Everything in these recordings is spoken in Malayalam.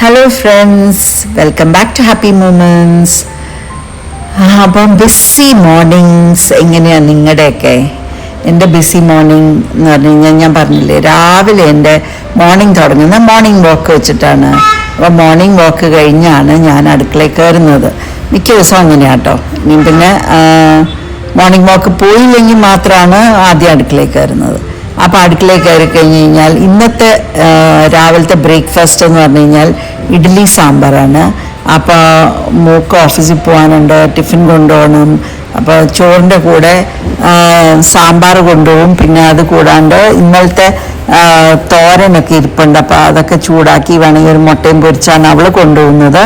Hello friends, welcome back to happy moments. അപ്പം ബിസി മോർണിംഗ്സ് എങ്ങനെയാണ് നിങ്ങളുടെയൊക്കെ? എൻ്റെ ബിസി മോർണിംഗ് എന്ന് പറഞ്ഞു കഴിഞ്ഞാൽ ഞാൻ പറഞ്ഞില്ലേ, രാവിലെ എൻ്റെ മോർണിംഗ് തുടങ്ങുന്നത് മോർണിംഗ് വാക്ക് വെച്ചിട്ടാണ്. അപ്പോൾ മോർണിംഗ് വാക്ക് കഴിഞ്ഞാണ് ഞാൻ അടുക്കളയിൽ കയറുന്നത്. മിക്ക ദിവസവും അങ്ങനെയാട്ടോ. പിന്നെ മോർണിംഗ് വാക്ക് പോയില്ലെങ്കിൽ മാത്രമാണ് ആദ്യം അടുക്കളയിൽ കയറുന്നത്. അപ്പോൾ അടുക്കളയിൽ കയറി കഴിഞ്ഞ് കഴിഞ്ഞാൽ ഇന്നത്തെ രാവിലത്തെ ബ്രേക്ക്ഫാസ്റ്റ് എന്ന് പറഞ്ഞു കഴിഞ്ഞാൽ ഇഡ്ഡലി സാമ്പാറാണ്. അപ്പോൾ മൂക്ക് ഓഫീസിൽ പോകാനുണ്ട്, ടിഫിൻ കൊണ്ടുപോകണം. അപ്പോൾ ചോറിൻ്റെ കൂടെ സാമ്പാർ കൊണ്ടുപോകും. പിന്നെ അത് കൂടാണ്ട് ഇന്നലത്തെ തോരനൊക്കെ ഇരിപ്പുണ്ട്. അപ്പോൾ അതൊക്കെ ചൂടാക്കി വേണമെങ്കിൽ ഒരു മുട്ടയും പൊരിച്ചാണ് അവൾ കൊണ്ടുപോകുന്നത്.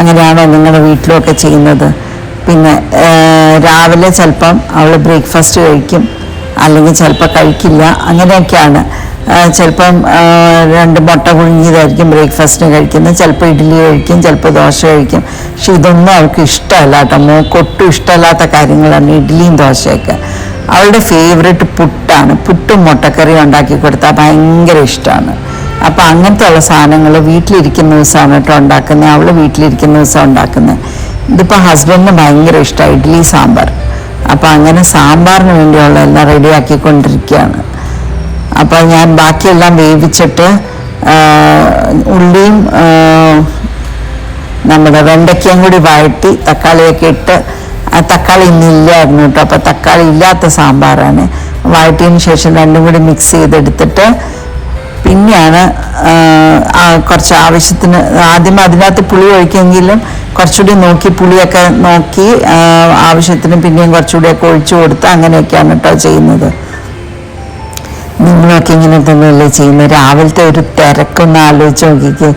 അങ്ങനെയാണോ നിങ്ങളുടെ വീട്ടിലൊക്കെ ചെയ്യുന്നത്? പിന്നെ രാവിലെ ചിലപ്പം അവൾ ബ്രേക്ക്ഫാസ്റ്റ് കഴിക്കും, അല്ലെങ്കിൽ ചിലപ്പോൾ കഴിക്കില്ല. അങ്ങനെയൊക്കെയാണ്. ചിലപ്പം 2 മുട്ട പുഴുങ്ങിയതായിരിക്കും ബ്രേക്ക്ഫാസ്റ്റിന് കഴിക്കുന്നത്, ചിലപ്പോൾ ഇഡ്ഡലി കഴിക്കും, ചിലപ്പോൾ ദോശ കഴിക്കും. പക്ഷെ ഇതൊന്നും അവൾക്ക് ഇഷ്ടമല്ല കേട്ടോ. മോക്കൊട്ടും ഇഷ്ടമല്ലാത്ത കാര്യങ്ങളാണ് ഇഡ്ഡലിയും ദോശയൊക്കെ. അവളുടെ ഫേവറേറ്റ് പുട്ടാണ്. പുട്ടും മുട്ടക്കറിയും ഉണ്ടാക്കി കൊടുത്താൽ ഭയങ്കര ഇഷ്ടമാണ്. അപ്പോൾ അങ്ങനത്തെ ഉള്ള സാധനങ്ങൾ വീട്ടിലിരിക്കുന്ന ദിവസമാണ് കേട്ടോ ഉണ്ടാക്കുന്നത്. അവൾ വീട്ടിലിരിക്കുന്ന ദിവസം ഉണ്ടാക്കുന്നത്. ഇതിപ്പോൾ ഹസ്ബൻഡിന് ഭയങ്കര ഇഷ്ടമാണ് ഇഡ്ഡലി സാമ്പാർ. അപ്പോൾ അങ്ങനെ സാമ്പാറിന് വേണ്ടിയുള്ള എല്ലാം റെഡിയാക്കിക്കൊണ്ടിരിക്കുകയാണ്. അപ്പോൾ ഞാൻ ബാക്കിയെല്ലാം വേവിച്ചിട്ട് ഉള്ളിയും നമ്മുടെ വെണ്ടയ്ക്കയും കൂടി വഴറ്റി തക്കാളിയൊക്കെ ഇട്ട്, തക്കാളി ഇന്നില്ലായിരുന്നു കേട്ടോ. അപ്പോൾ തക്കാളി ഇല്ലാത്ത സാമ്പാറാണ്. വഴറ്റിയതിന് ശേഷം രണ്ടും കൂടി മിക്സ് ചെയ്തെടുത്തിട്ട് പിന്നെയാണ് കുറച്ച് ആവശ്യത്തിന് ആദ്യം അതിനകത്ത് പുളി ഒഴിക്കുമെങ്കിലും കുറച്ചുകൂടി നോക്കി പുളിയൊക്കെ നോക്കി ആവശ്യത്തിന് പിന്നെയും കുറച്ചുകൂടിയൊക്കെ ഒഴിച്ചു കൊടുത്ത് അങ്ങനെയൊക്കെയാണ് കേട്ടോ ചെയ്യുന്നത്. നിങ്ങളൊക്കെ ഇങ്ങനെ തന്നെയല്ലേ ചെയ്യുന്നത്? രാവിലത്തെ ഒരു തിരക്കൊന്ന് ആലോചിച്ച് നോക്കിക്ക്.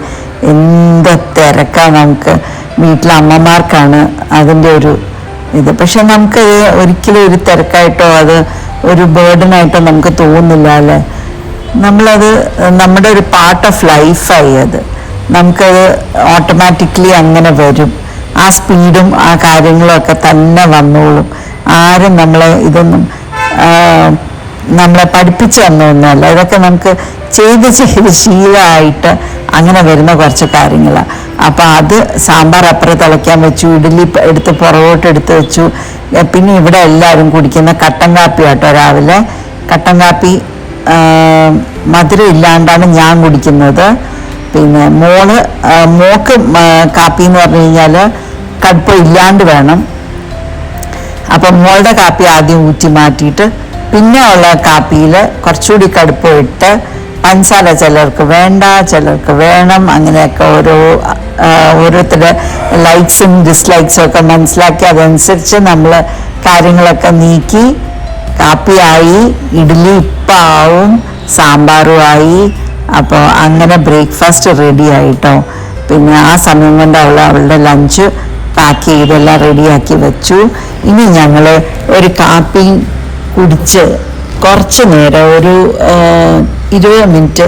എന്ത് തിരക്കാണ് നമുക്ക്. വീട്ടിലെ അമ്മമാർക്കാണ് അതിൻ്റെ ഒരു ഇത്. പക്ഷെ നമുക്കത് ഒരിക്കലും ഒരു തിരക്കായിട്ടോ അത് ഒരു ബേർഡനായിട്ടോ നമുക്ക് തോന്നുന്നില്ല അല്ലേ. നമ്മളത് നമ്മുടെ ഒരു പാർട്ട് ഓഫ് ലൈഫായി. അത് നമുക്കത് ഓട്ടോമാറ്റിക്കലി അങ്ങനെ വരും. ആ സ്പീഡും ആ കാര്യങ്ങളൊക്കെ തന്നെ വന്നോളും. ആരും ഇതൊന്നും നമ്മളെ പഠിപ്പിച്ചു തന്നൊന്നുമല്ല. ഇതൊക്കെ നമുക്ക് ചെയ്ത് ശീലമായിട്ട് അങ്ങനെ വരുന്ന കുറച്ച് കാര്യങ്ങളാണ്. അപ്പോൾ അത് സാമ്പാർ അപ്പുറം തിളയ്ക്കാൻ വെച്ചു, ഇഡ്ഡലി എടുത്ത് പുറകോട്ട് എടുത്ത് വെച്ചു. പിന്നെ ഇവിടെ എല്ലാവരും കുടിക്കുന്ന കട്ടൻ കാപ്പി കേട്ടോ രാവിലെ. കട്ടൻ കാപ്പി മധുരം ഇല്ലാണ്ടാണ് ഞാൻ കുടിക്കുന്നത്. പിന്നെ മോക്ക് കാപ്പി എന്ന് പറഞ്ഞു കഴിഞ്ഞാൽ കടുപ്പം ഇല്ലാണ്ട് വേണം. അപ്പം മോളുടെ കാപ്പി ആദ്യം ഊറ്റി മാറ്റിയിട്ട് പിന്നെ ഉള്ള കാപ്പിയിൽ കുറച്ചുകൂടി കടുപ്പം ഇട്ട് പഞ്ചസാര ചിലർക്ക് വേണ്ട, ചിലർക്ക് വേണം. അങ്ങനെയൊക്കെ ഓരോരുത്തരുടെ ലൈക്സും ഡിസ്ലൈക്സും ഒക്കെ മനസ്സിലാക്കി അതനുസരിച്ച് നമ്മൾ കാര്യങ്ങളൊക്കെ നീക്കി കാപ്പിയായി, ഇഡ്ഡലി ഇപ്പം ആവും, സാമ്പാറും ആയി. അപ്പോൾ അങ്ങനെ ബ്രേക്ക്ഫാസ്റ്റ് റെഡി ആയിട്ടോ. പിന്നെ ആ സമയം കൊണ്ട് അവളുടെ ലഞ്ച് പാക്ക് ചെയ്തെല്ലാം റെഡിയാക്കി വെച്ചു. ഇനി ഞങ്ങൾ ഒരു കാപ്പി കുടിച്ച് കുറച്ച് നേരം ഒരു 20 മിനിറ്റ്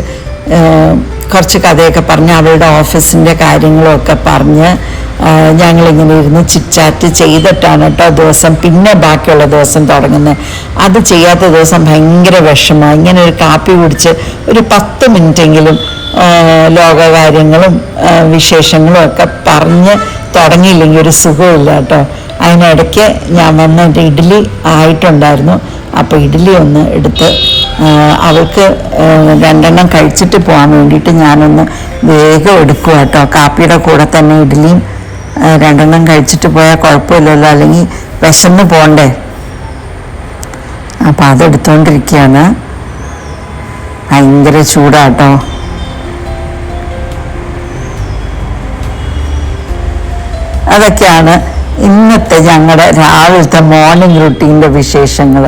കുറച്ച് കഥയൊക്കെ പറഞ്ഞ് അവളുടെ ഓഫീസിൻ്റെ കാര്യങ്ങളൊക്കെ പറഞ്ഞ് ഞങ്ങളിങ്ങനെ ഇരുന്ന് ചിറ്റാറ്റ് ചെയ്തിട്ടാണ് കേട്ടോ ദിവസം പിന്നെ ബാക്കിയുള്ള ദിവസം തുടങ്ങുന്നത്. അത് ചെയ്യാത്ത ദിവസം ഭയങ്കര വിഷമമാണ്. ഇങ്ങനെ ഒരു കാപ്പി കുടിച്ച് ഒരു 10 മിനിറ്റെങ്കിലും ലോകകാര്യങ്ങളും വിശേഷങ്ങളും ഒക്കെ പറഞ്ഞ് തുടങ്ങിയില്ലെങ്കിൽ ഒരു സുഖമില്ല കേട്ടോ. അതിനിടയ്ക്ക് ഞാൻ വന്ന് എൻ്റെ ഇഡ്ഡലി ആയിട്ടുണ്ടായിരുന്നു. അപ്പോൾ ഇഡ്ഡലി ഒന്ന് എടുത്ത് അവൾക്ക് 2 കഴിച്ചിട്ട് പോകാൻ വേണ്ടിയിട്ട് ഞാനൊന്ന് വേഗം എടുക്കുക കേട്ടോ. കാപ്പിയുടെ കൂടെ തന്നെ ഇഡ്ഡലിയും 2 കഴിച്ചിട്ട് പോയാൽ കുഴപ്പമില്ലല്ലോ, അല്ലെങ്കിൽ വിശന്ന് പോണ്ടേ. അപ്പം അതെടുത്തോണ്ടിരിക്കുകയാണ്. ഭയങ്കര ചൂടാട്ടോ. അതൊക്കെയാണ് ഇന്നത്തെ ഞങ്ങളുടെ രാവിലത്തെ മോർണിംഗ് റുട്ടീൻ്റെ വിശേഷങ്ങൾ.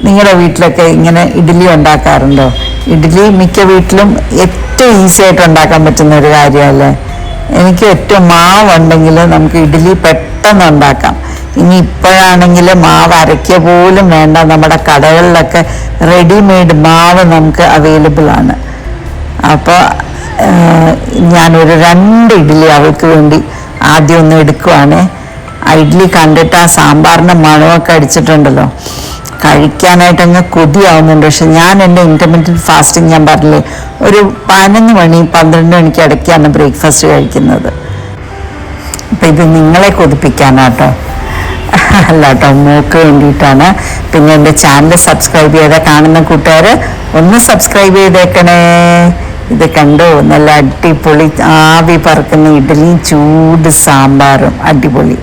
നിങ്ങളുടെ വീട്ടിലൊക്കെ ഇങ്ങനെ ഇഡ്ഡലി ഉണ്ടാക്കാറുണ്ടോ? ഇഡ്ഡലി മിക്ക വീട്ടിലും ഏറ്റവും ഈസി ആയിട്ട് ഉണ്ടാക്കാൻ പറ്റുന്ന ഒരു കാര്യമല്ലേ. എനിക്ക് ഏറ്റവും മാവുണ്ടെങ്കിൽ നമുക്ക് ഇഡ്ഡലി പെട്ടെന്ന് ഉണ്ടാക്കാം. ഇനി ഇപ്പോഴാണെങ്കിൽ മാവ് അരയ്ക്കുക പോലും വേണ്ട. നമ്മുടെ കടകളിലൊക്കെ റെഡിമെയ്ഡ് മാവ് നമുക്ക് അവൈലബിൾ ആണ്. അപ്പോൾ ഞാനൊരു 2 ഇഡ്ഡലി അവൾക്ക് വേണ്ടി ആദ്യം ഒന്ന് എടുക്കുവാണ്. ആ ഇഡ്ഡലി കണ്ടിട്ട് ആ സാമ്പാറിൻ്റെ മണമൊക്കെ അടിച്ചിട്ടുണ്ടല്ലോ. കഴിക്കാനായിട്ട് അങ്ങ് കൊതിയാവുന്നുണ്ട്. പക്ഷെ ഞാൻ എൻ്റെ ഇൻ്റർമീഡിയറ്റ് ഫാസ്റ്റിംഗ് ഞാൻ പറഞ്ഞില്ലേ, ഒരു 11 മണി 12 മണിക്ക് ഇടയ്ക്കാണ് ബ്രേക്ക്ഫാസ്റ്റ് കഴിക്കുന്നത്. അപ്പം ഇത് നിങ്ങളെ കൊതിപ്പിക്കാനാട്ടോ, അല്ല കേട്ടോ, മോക്ക് വേണ്ടിയിട്ടാണ്. പിന്നെ എൻ്റെ ചാനൽ സബ്സ്ക്രൈബ് ചെയ്താൽ കാണുന്ന കൂട്ടുകാർ ഒന്ന് സബ്സ്ക്രൈബ് ചെയ്തേക്കണേ. ഇത് കണ്ടോ, നല്ല അടിപൊളി ആവി പറക്കുന്ന ഇഡ്ഡലിയും ചൂട് സാമ്പാറും, അടിപൊളി.